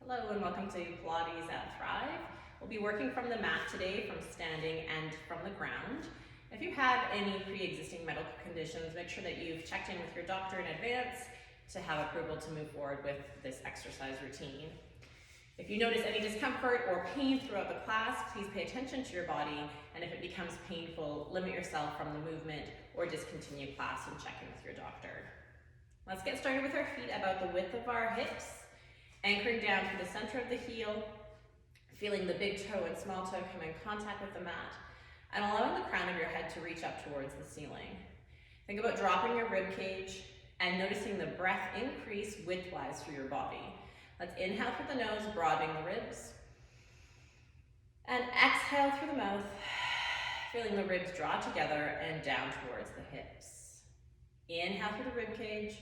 Hello and welcome to Pilates at Thrive. We'll be working from the mat today, from standing and from the ground. If you have any pre-existing medical conditions, make sure that you've checked in with your doctor in advance to have approval to move forward with this exercise routine. If you notice any discomfort or pain throughout the class, please pay attention to your body, and if it becomes painful, limit yourself from the movement or discontinue class and check in with your doctor. Let's get started with our feet about the width of our hips, anchoring down through the center of the heel, feeling the big toe and small toe come in contact with the mat, and allowing the crown of your head to reach up towards the ceiling. Think about dropping your rib cage and noticing the breath increase widthwise through your body. Let's inhale through the nose, broadening the ribs, and exhale through the mouth, feeling the ribs draw together and down towards the hips. Inhale through the rib cage.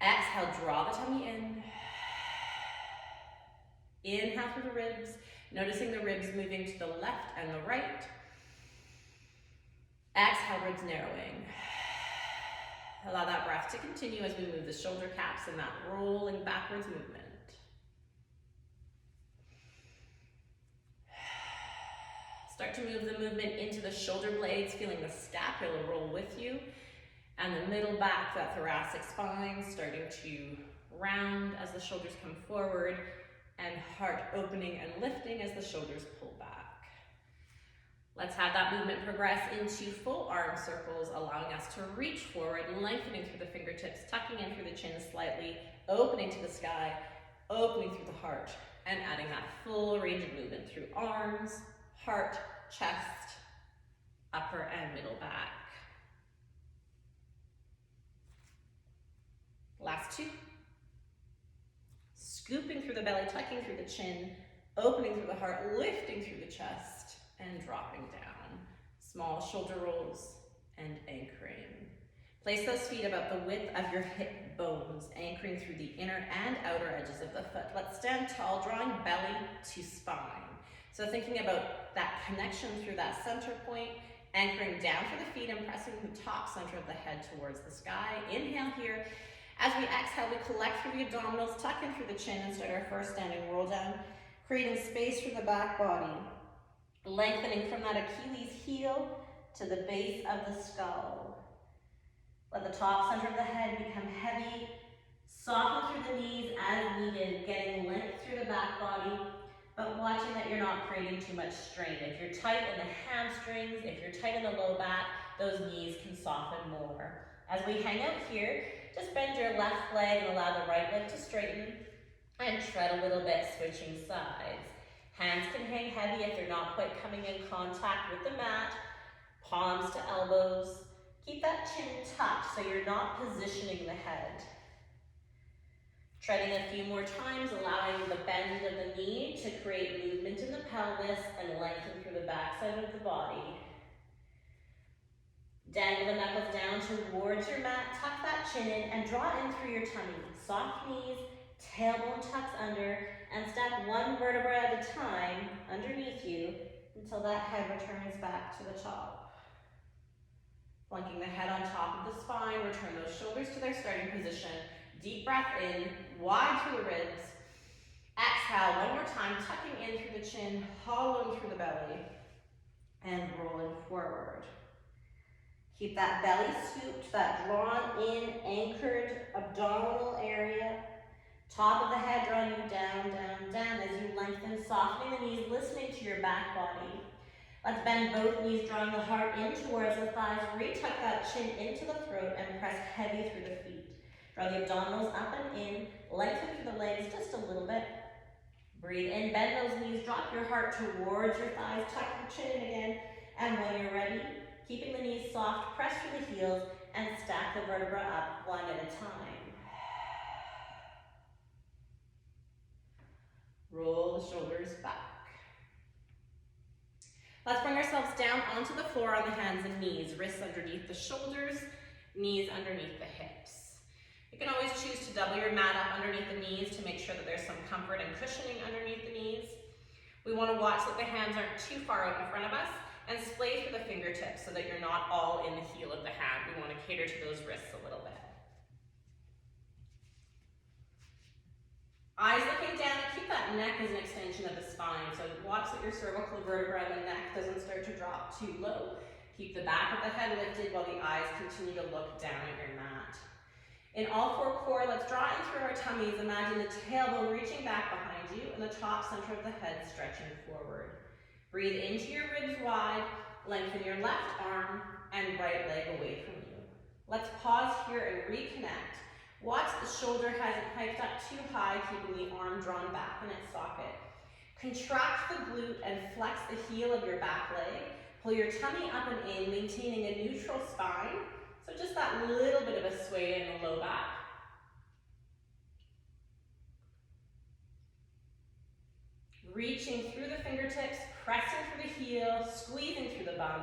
Exhale, draw the tummy in. Inhale through the ribs, noticing the ribs moving to the left and the right. Exhale, ribs narrowing. Allow that breath to continue as we move the shoulder caps in that rolling backwards movement. Start to move the movement into the shoulder blades, feeling the scapula roll with you, and the middle back, that thoracic spine, starting to round as the shoulders come forward, and heart opening and lifting as the shoulders pull back. Let's have that movement progress into full arm circles, allowing us to reach forward, lengthening through the fingertips, tucking in through the chin slightly, opening to the sky, opening through the heart, and adding that full range of movement through arms, heart, chest, upper and middle back. Last two. Scooping through the belly, tucking through the chin, opening through the heart, lifting through the chest, and dropping down. Small shoulder rolls and anchoring. Place those feet about the width of your hip bones, anchoring through the inner and outer edges of the foot. Let's stand tall, drawing belly to spine. So thinking about that connection through that center point, anchoring down through the feet and pressing the top center of the head towards the sky. Inhale here. As we exhale, we collect through the abdominals, tuck in through the chin, and start our first standing roll down, creating space from the back body, lengthening from that Achilles heel to the base of the skull. Let the top center of the head become heavy, soften through the knees as needed, getting length through the back body, but watching that you're not creating too much strain. If you're tight in the hamstrings, if you're tight in the low back, those knees can soften more. As we hang out here, just bend your left leg and allow the right leg to straighten, and tread a little bit, switching sides. Hands can hang heavy if they're not quite coming in contact with the mat. Palms to elbows. Keep that chin tucked so you're not positioning the head. Treading a few more times, allowing the bend of the knee to create movement in the pelvis and lengthen through the backside of the body. Dangle the knuckles down towards your mat, tuck that chin in, and draw in through your tummy. Soft knees, tailbone tucks under, and stack one vertebra at a time underneath you until that head returns back to the top. Flunking the head on top of the spine, return those shoulders to their starting position. Deep breath in, wide through the ribs. Exhale one more time, tucking in through the chin, hollowing through the belly, and rolling forward. Keep that belly scooped, that drawn in, anchored abdominal area. Top of the head drawing you down, down, down as you lengthen, softening the knees, listening to your back body. Let's bend both knees, drawing the heart in towards the thighs. Retuck that chin into the throat and press heavy through the feet. Draw the abdominals up and in, lengthen through the legs just a little bit. Breathe in, bend those knees, drop your heart towards your thighs, tuck your chin in again, and when you're ready, keeping the knees soft, press through the heels, and stack the vertebra up one at a time. Roll the shoulders back. Let's bring ourselves down onto the floor on the hands and knees, wrists underneath the shoulders, knees underneath the hips. You can always choose to double your mat up underneath the knees to make sure that there's some comfort and cushioning underneath the knees. We want to watch that the hands aren't too far out in front of us, and splay through the fingertips so that you're not all in the heel of the hand. We want to cater to those wrists a little bit. Eyes looking down, and keep that neck as an extension of the spine. So watch that your cervical vertebra and the neck doesn't start to drop too low. Keep the back of the head lifted while the eyes continue to look down at your mat. In all four core, let's draw in through our tummies. Imagine the tailbone reaching back behind you and the top center of the head stretching forward. Breathe into your ribs wide, lengthen your left arm and right leg away from you. Let's pause here and reconnect. Watch the shoulder hasn't hiked up too high, keeping the arm drawn back in its socket. Contract the glute and flex the heel of your back leg. Pull your tummy up and in, maintaining a neutral spine. So just that little bit of a sway in the low back. Reaching through the fingertips, pressing through the heel, squeezing through the bum,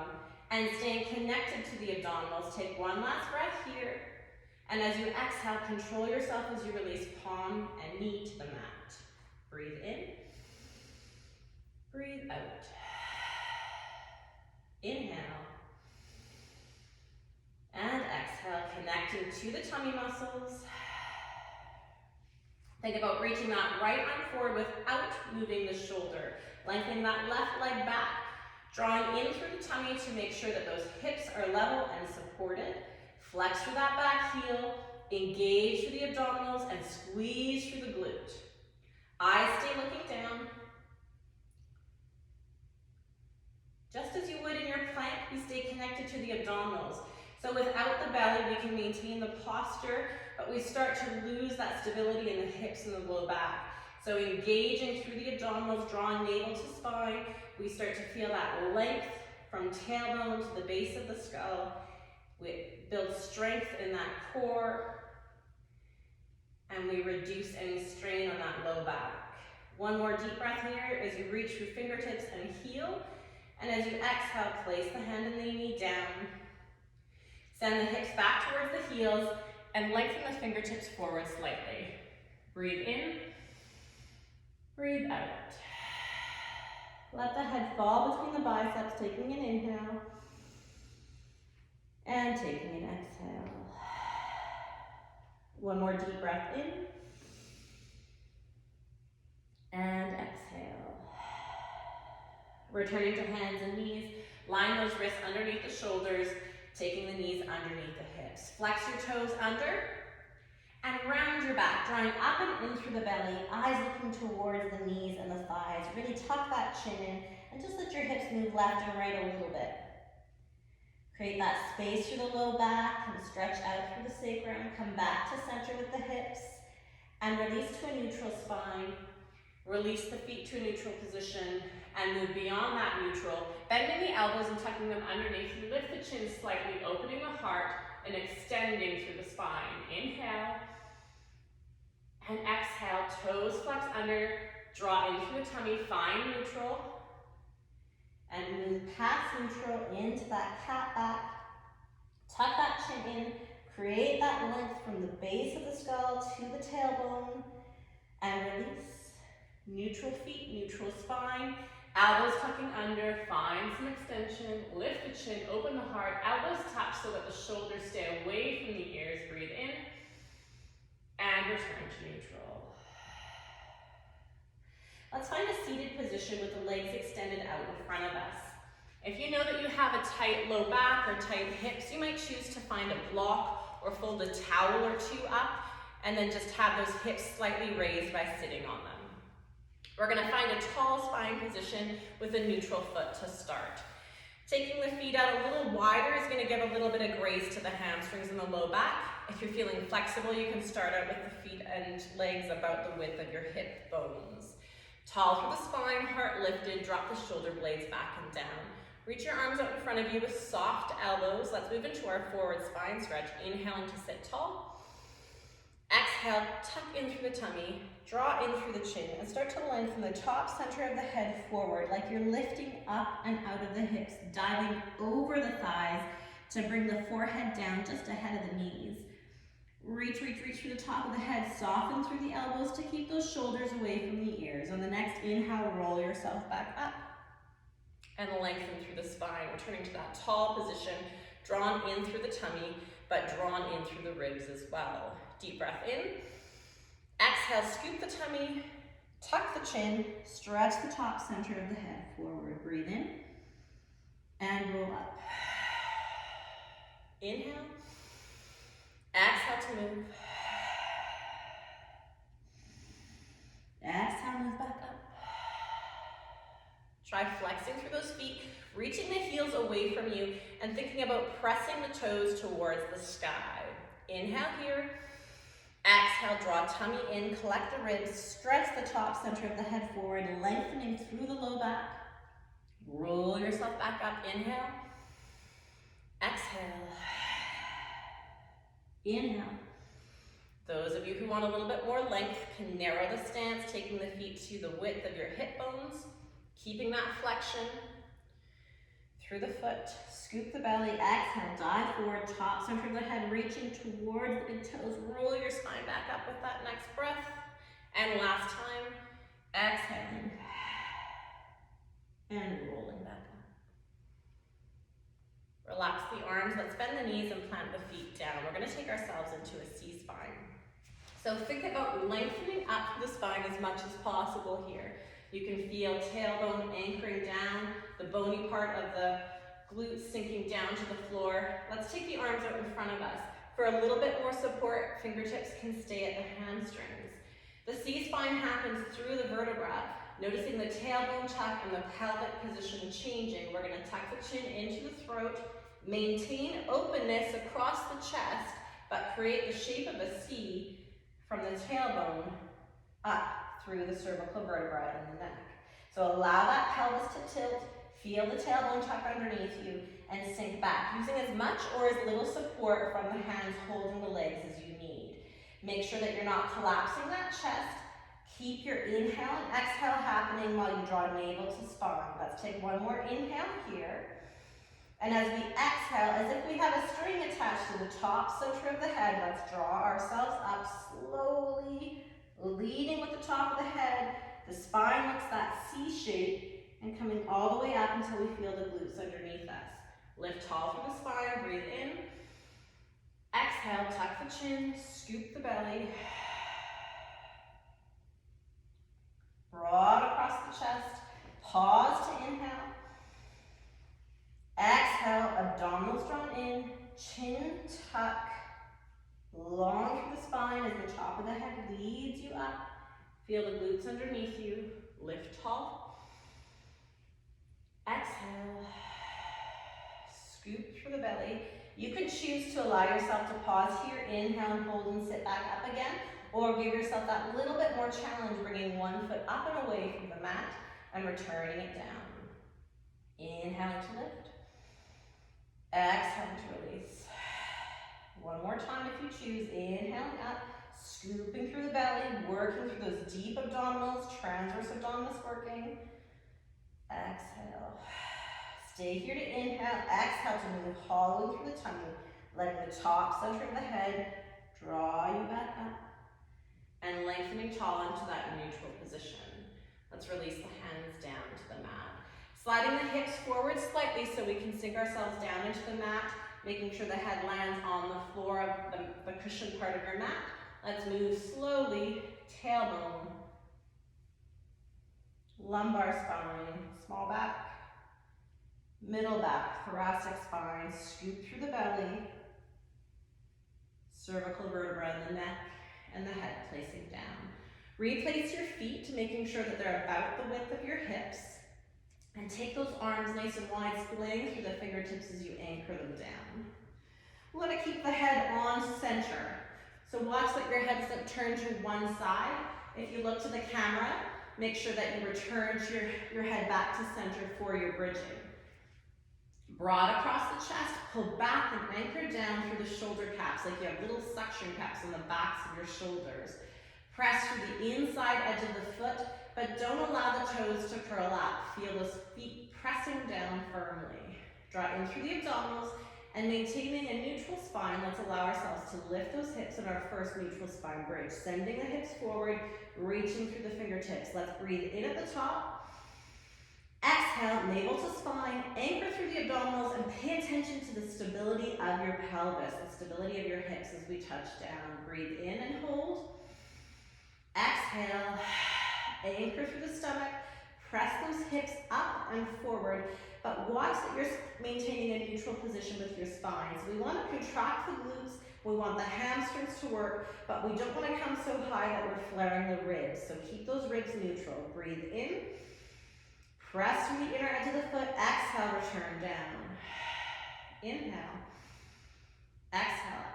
and staying connected to the abdominals. Take one last breath here. And as you exhale, control yourself as you release palm and knee to the mat. Breathe in. Breathe out. Inhale. And exhale, connecting to the tummy muscles. Think about reaching that right arm forward without moving the shoulder. Lengthening that left leg back. Drawing in through the tummy to make sure that those hips are level and supported. Flex through that back heel. Engage through the abdominals and squeeze through the glute. Eyes stay looking down. Just as you would in your plank, we stay connected to the abdominals. So without the belly, we can maintain the posture, but we start to lose that stability in the hips and the low back. So engaging through the abdominals, drawing navel to spine, we start to feel that length from tailbone to the base of the skull. We build strength in that core, and we reduce any strain on that low back. One more deep breath here as you reach through fingertips and heel. And as you exhale, place the hand and the knee down. Send the hips back towards the heels and lengthen the fingertips forward slightly. Breathe in, breathe out. Let the head fall between the biceps, taking an inhale and taking an exhale. One more deep breath in and exhale. Returning to hands and knees, line those wrists underneath the shoulders, taking the knees underneath the hips. Flex your toes under and round your back, drawing up and in through the belly, eyes looking towards the knees and the thighs. Really tuck that chin in and just let your hips move left and right a little bit. Create that space through the low back and stretch out through the sacrum. Come back to center with the hips and release to a neutral spine. Release the feet to a neutral position and move beyond that neutral, bending the elbows and tucking them underneath. You lift the chin slightly, opening the heart and extending through the spine. Inhale and exhale, toes flex under, draw in through the tummy, find neutral, and move past neutral into that cat back. Tuck that chin in, create that length from the base of the skull to the tailbone, and release. Neutral feet, neutral spine, elbows tucking under, find some extension, lift the chin, open the heart, elbows touch so that the shoulders stay away from the ears. Breathe in and return to neutral. Let's find a seated position with the legs extended out in front of us. If you know that you have a tight low back or tight hips, you might choose to find a block or fold a towel or two up and then just have those hips slightly raised by sitting on them. We're going to find a tall spine position with a neutral foot to start. Taking the feet out a little wider is going to give a little bit of grace to the hamstrings and the low back. If you're feeling flexible, you can start out with the feet and legs about the width of your hip bones. Tall through the spine, heart lifted, drop the shoulder blades back and down. Reach your arms out in front of you with soft elbows. Let's move into our forward spine stretch. Inhaling to sit tall. Exhale, tuck in through the tummy, draw in through the chin, and start to lengthen the top center of the head forward like you're lifting up and out of the hips, diving over the thighs to bring the forehead down just ahead of the knees. Reach, reach, reach through the top of the head, soften through the elbows to keep those shoulders away from the ears. On the next inhale, roll yourself back up and lengthen through the spine, returning to that tall position, drawn in through the tummy, but drawn in through the ribs as well. Deep breath in Exhale, scoop the tummy, tuck the chin, stretch the top center of the head forward. Breathe in and roll up. Inhale. Exhale to move. Exhale, move back up. Try flexing through those feet, reaching the heels away from you, and thinking about pressing the toes towards the sky. Inhale here. Exhale, draw tummy in, collect the ribs, stretch the top center of the head forward, lengthening through the low back. Roll yourself back up. Inhale. Exhale. Inhale. Those of you who want a little bit more length can narrow the stance, taking the feet to the width of your hip bones, keeping that flexion through the foot. Scoop the belly, exhale, dive forward, top center of the head, reaching towards the big toes. Roll your spine back up with that next breath. And last time, exhaling and rolling back up. Relax the arms, let's bend the knees and plant the feet down. We're gonna take ourselves into a C-spine. So think about lengthening up the spine as much as possible here. You can feel tailbone anchoring down, the bony part of the glutes sinking down to the floor. Let's take the arms out in front of us. For a little bit more support, fingertips can stay at the hamstrings. The C-spine happens through the vertebra. Noticing the tailbone tuck and the pelvic position changing. We're gonna tuck the chin into the throat, maintain openness across the chest, but create the shape of a C from the tailbone up through the cervical vertebra in the neck. So allow that pelvis to tilt, feel the tailbone tuck underneath you, and sink back, using as much or as little support from the hands holding the legs as you need. Make sure that you're not collapsing that chest. Keep your inhale and exhale happening while you draw navel to spine. Let's take one more inhale here. And as we exhale, as if we have a string attached to the top center of the head, let's draw ourselves up slowly, leading with the top of the head. The spine looks that C shape and coming all the way up until we feel the glutes underneath us. Lift tall through the spine, breathe in. Exhale, tuck the chin, scoop the belly. Broad across the chest. Pause to inhale. Exhale, abdominals drawn in, chin tuck, long through the spine as the top of the head leads you up. Feel the glutes underneath you. Lift tall. Exhale. Scoop through the belly. You can choose to allow yourself to pause here, inhale and hold and sit back up again, or give yourself that little bit more challenge, bringing one foot up and away from the mat and returning it down. Inhaling to lift. Exhaling to release. One more time if you choose. Inhaling up, scooping through the belly, working through those deep abdominals, transverse abdominis working. Exhale. Stay here to inhale. Exhale to move hollow through the tummy, letting the top center of the head draw you back up and lengthening tall into that neutral position. Let's release the hands down to the mat. Sliding the hips forward slightly so we can sink ourselves down into the mat, making sure the head lands on the floor of the cushion part of your mat. Let's move slowly, tailbone, lumbar spine, small back, middle back, thoracic spine, scoop through the belly, cervical vertebra in the neck, and the head placing down. Replace your feet, making sure that they're about the width of your hips. And take those arms nice and wide, splaying through the fingertips as you anchor them down. We want to keep the head on center. So watch that your head doesn't turn to one side. If you look to the camera, make sure that you return your head back to center for your bridging. Broad across the chest, pull back and anchor down through the shoulder caps, like you have little suction caps on the backs of your shoulders. Press through the inside edge of the foot, but don't allow the toes to curl up. Feel those feet pressing down firmly. Draw in through the abdominals and maintaining a neutral spine, let's allow ourselves to lift those hips in our first neutral spine bridge. Sending the hips forward, reaching through the fingertips. Let's breathe in at the top. Exhale, navel to spine, anchor through the abdominals and pay attention to the stability of your pelvis, the stability of your hips as we touch down. Breathe in and hold. Exhale, anchor through the stomach, press those hips up and forward, but watch that you're maintaining a neutral position with your spine. So we want to contract the glutes, we want the hamstrings to work, but we don't want to come so high that we're flaring the ribs. So keep those ribs neutral. Breathe in, press from the inner edge of the foot, exhale, return down. Inhale, exhale up.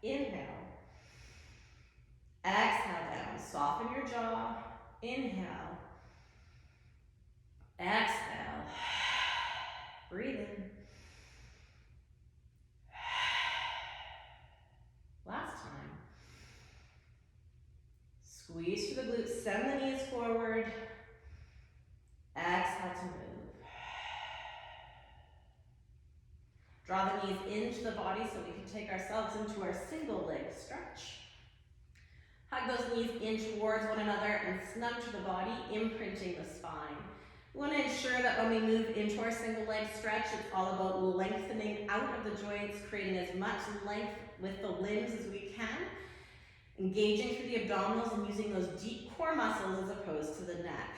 Inhale, exhale down. Soften your jaw. Inhale, exhale. Breathe in. Last time. Squeeze through the glutes, send the knees forward. Exhale to move. Draw the knees into the body so we can take ourselves into our single leg stretch. Hug those knees in towards one another and snug to the body, imprinting the spine. We want to ensure that when we move into our single leg stretch, it's all about lengthening out of the joints, creating as much length with the limbs as we can, engaging through the abdominals and using those deep core muscles as opposed to the neck.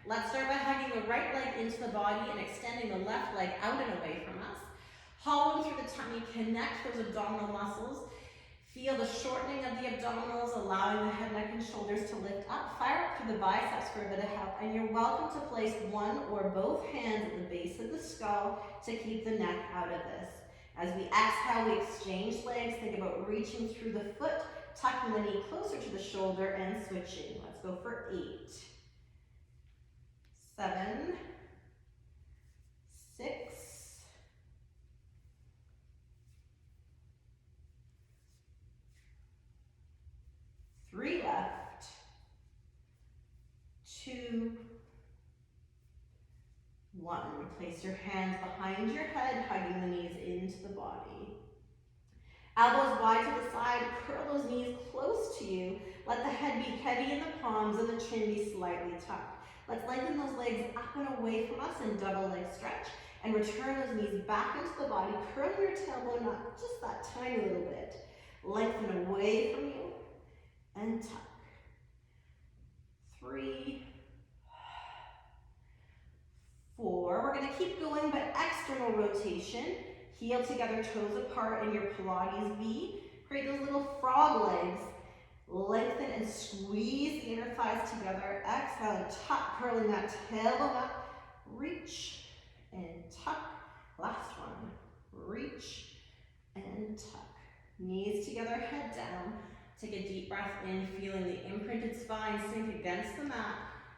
Let's start by hugging the right leg into the body and extending the left leg out and away from us. Hollowing through the tummy, connect those abdominal muscles. Feel the shortening of the abdominals, allowing the head, neck, and shoulders to lift up. Fire up through the biceps for a bit of help, and you're welcome to place one or both hands at the base of the skull to keep the neck out of this. As we exhale, we exchange legs. Think about reaching through the foot, tucking the knee closer to the shoulder, and switching. Let's go for 8, 7, 6, 3 left, 2, 1. Place your hands behind your head, hugging the knees into the body. Elbows wide to the side, curl those knees close to you. Let the head be heavy in the palms and the chin be slightly tucked. Let's lengthen those legs up and away from us in double leg stretch and return those knees back into the body, curling your tailbone up just that tiny little bit. Lengthen away from you and tuck. 3, 4. We're going to keep going, but external rotation. Heel together, toes apart in your Pilates V. Create those little frog legs. Lengthen and squeeze the inner thighs together. Exhale and tuck, curling that tailbone up. Reach and tuck. Last one. Reach and tuck. Knees together, head down. Take a deep breath in, feeling the imprinted spine sink against the mat,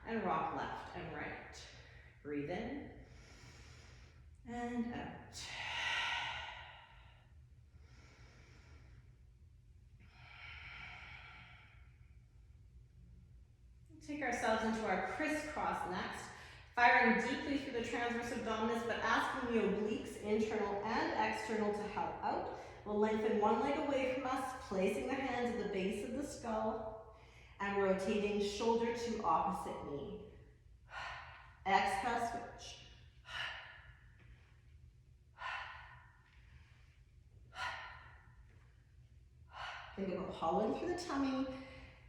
and rock left and right. Breathe in and out. Take ourselves into our crisscross next, firing deeply through the transverse abdominis, but asking the obliques, internal and external, to help out. We'll lengthen one leg away from us, placing the hands at the base of the skull, and rotating shoulder to opposite knee. Exhale, switch. Think about hollowing through the tummy,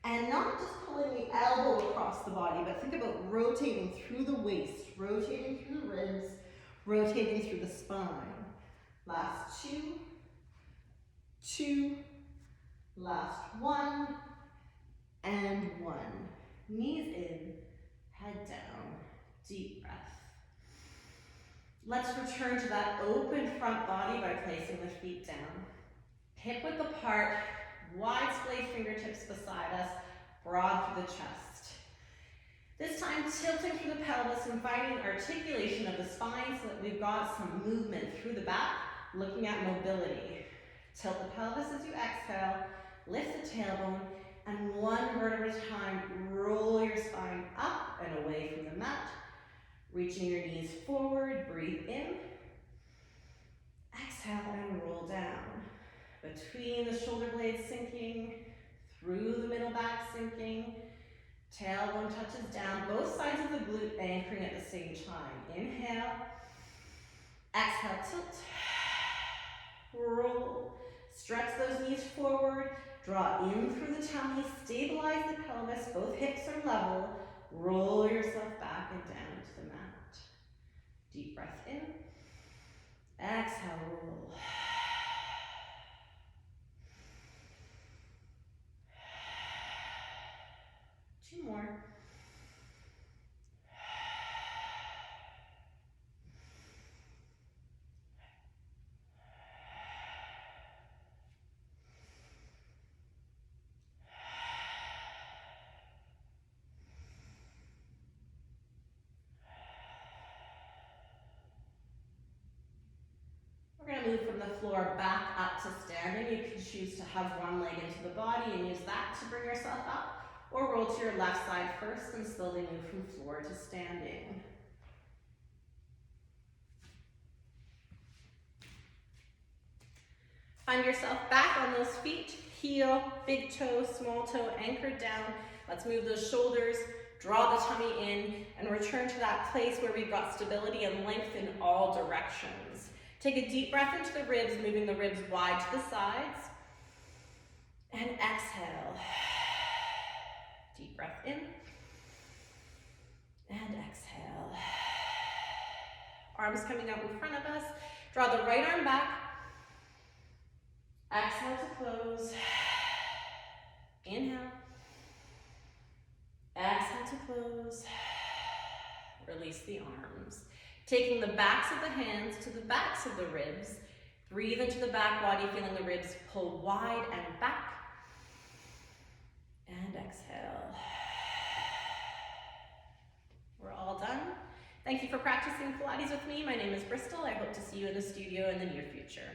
and not just pulling the elbow across the body, but think about rotating through the waist, rotating through the ribs, rotating through the spine. Last 2, 2, last 1, and 1. Knees in, head down, deep breath. Let's return to that open front body by placing the feet down. Hip width apart, wide splayed fingertips beside us, broad through the chest. This time, tilting through the pelvis and finding articulation of the spine so that we've got some movement through the back, looking at mobility. Tilt the pelvis as you exhale, lift the tailbone, and one vertebra at a time, roll your spine up and away from the mat, reaching your knees forward, breathe in, exhale and roll down. Between the shoulder blades sinking, through the middle back sinking, tailbone touches down, both sides of the glute anchoring at the same time. Inhale, exhale, tilt, roll, stretch those knees forward, Draw in through the tummy, stabilize the pelvis, both hips are level. Roll yourself back and down to the mat. Deep breath in. Exhale, roll. Two more. We're going to move from the floor back up to standing. You can choose to have one leg into the body and use that to bring yourself up, or roll to your left side first and slowly move from floor to standing. Find yourself back on those feet, heel, big toe, small toe anchored down. Let's move those shoulders, draw the tummy in, and return to that place where we've got stability and length in all directions. Take a deep breath into the ribs, moving the ribs wide to the sides. And exhale. Deep breath in. And exhale. Arms coming out in front of us. Draw the right arm back. Exhale to close. Inhale. Exhale to close. Release the arms. Taking the backs of the hands to the backs of the ribs. Breathe into the back body, feeling the ribs pull wide and back. And exhale. We're all done. Thank you for practicing Pilates with me. My name is Bristol. I hope to see you in the studio in the near future.